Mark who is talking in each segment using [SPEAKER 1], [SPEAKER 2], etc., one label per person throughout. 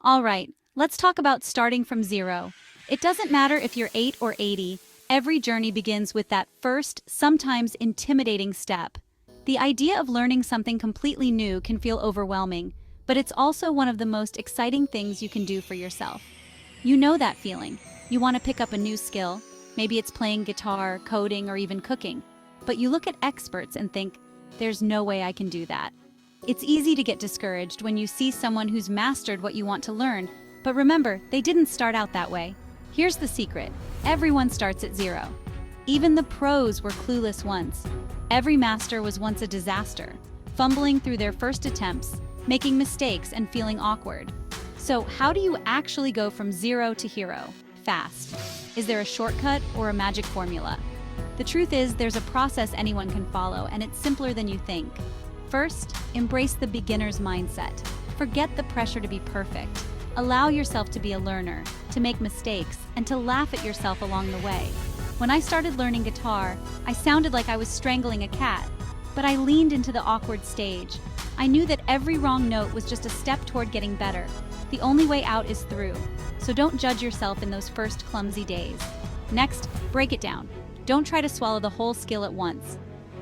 [SPEAKER 1] All right, let's talk about starting from zero. It doesn't matter if you're 8 or 80, every journey begins with that first, sometimes intimidating step. The idea of learning something completely new can feel overwhelming, but it's also one of the most exciting things you can do for yourself. You know that feeling. You want to pick up a new skill. Maybe it's playing guitar, coding, or even cooking. But you look at experts and think, there's no way I can do that. It's easy to get discouraged when you see someone who's mastered what you want to learn, but remember, they didn't start out that way. Here's the secret. Everyone starts at zero. Even the pros were clueless once. Every master was once a disaster, fumbling through their first attempts, making mistakes and feeling awkward. So how do you actually go from zero to hero, fast? Is there a shortcut or a magic formula? The truth is, there's a process anyone can follow, and it's simpler than you think. First, embrace the beginner's mindset. Forget the pressure to be perfect. Allow yourself to be a learner, to make mistakes, and to laugh at yourself along the way. When I started learning guitar, I sounded like I was strangling a cat, but I leaned into the awkward stage. I knew that every wrong note was just a step toward getting better. The only way out is through, so don't judge yourself in those first clumsy days. Next, break it down. Don't try to swallow the whole skill at once.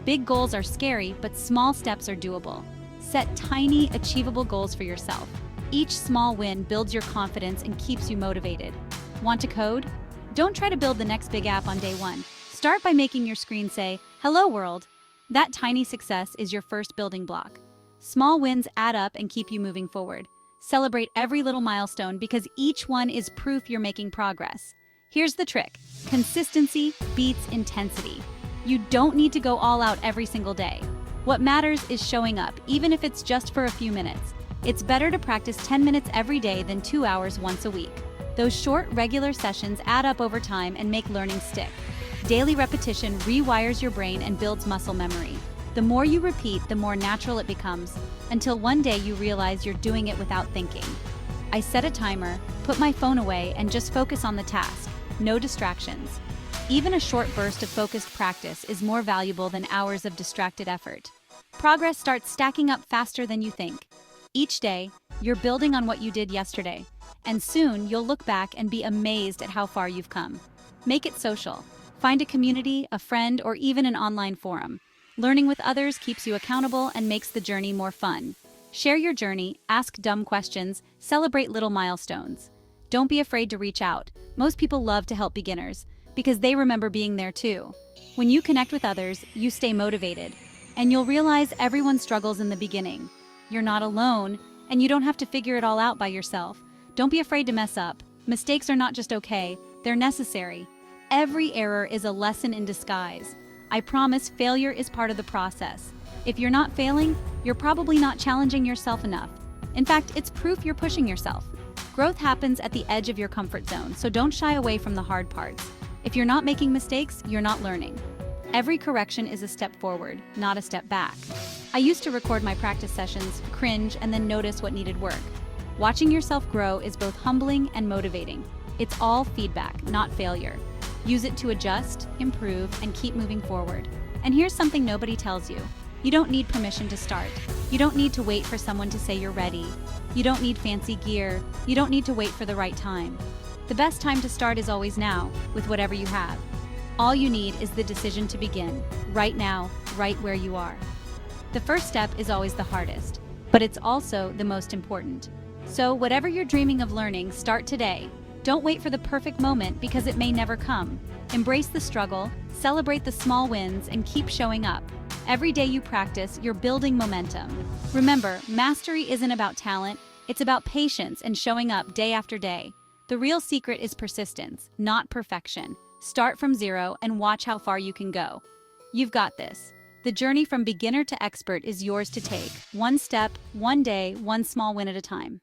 [SPEAKER 1] Big goals are scary, but small steps are doable. Set tiny, achievable goals for yourself. Each small win builds your confidence and keeps you motivated. Want to code? Don't try to build the next big app on day one. Start by making your screen say, "Hello world." That tiny success is your first building block. Small wins add up and keep you moving forward. Celebrate every little milestone because each one is proof you're making progress. Here's the trick. Consistency beats intensity. You don't need to go all out every single day. What matters is showing up, even if it's just for a few minutes. It's better to practice 10 minutes every day than 2 hours once a week. Those short, regular sessions add up over time and make learning stick. Daily repetition rewires your brain and builds muscle memory. The more you repeat, the more natural it becomes, until one day you realize you're doing it without thinking. I set a timer, put my phone away, and just focus on the task. No distractions. Even a short burst of focused practice is more valuable than hours of distracted effort. Progress starts stacking up faster than you think. Each day, you're building on what you did yesterday, and soon you'll look back and be amazed at how far you've come. Make it social. Find a community, a friend, or even an online forum. Learning with others keeps you accountable and makes the journey more fun. Share your journey, ask dumb questions, celebrate little milestones. Don't be afraid to reach out. Most people love to help beginners because they remember being there too. When you connect with others, you stay motivated, and you'll realize everyone struggles in the beginning. You're not alone, and you don't have to figure it all out by yourself. Don't be afraid to mess up. Mistakes are not just okay, they're necessary. Every error is a lesson in disguise. I promise failure is part of the process. If you're not failing, you're probably not challenging yourself enough. In fact, it's proof you're pushing yourself. Growth happens at the edge of your comfort zone, so don't shy away from the hard parts. If you're not making mistakes, you're not learning. Every correction is a step forward, not a step back. I used to record my practice sessions, cringe, and then notice what needed work. Watching yourself grow is both humbling and motivating. It's all feedback, not failure. Use it to adjust, improve, and keep moving forward. And here's something nobody tells you. You don't need permission to start. You don't need to wait for someone to say you're ready. You don't need fancy gear. You don't need to wait for the right time. The best time to start is always now, with whatever you have. All you need is the decision to begin, right now, right where you are. The first step is always the hardest, but it's also the most important. So whatever you're dreaming of learning, start today. Don't wait for the perfect moment because it may never come. Embrace the struggle, celebrate the small wins, and keep showing up. Every day you practice, you're building momentum. Remember, mastery isn't about talent, it's about patience and showing up day after day. The real secret is persistence, not perfection. Start from zero and watch how far you can go. You've got this. The journey from beginner to expert is yours to take. One step, one day, one small win at a time.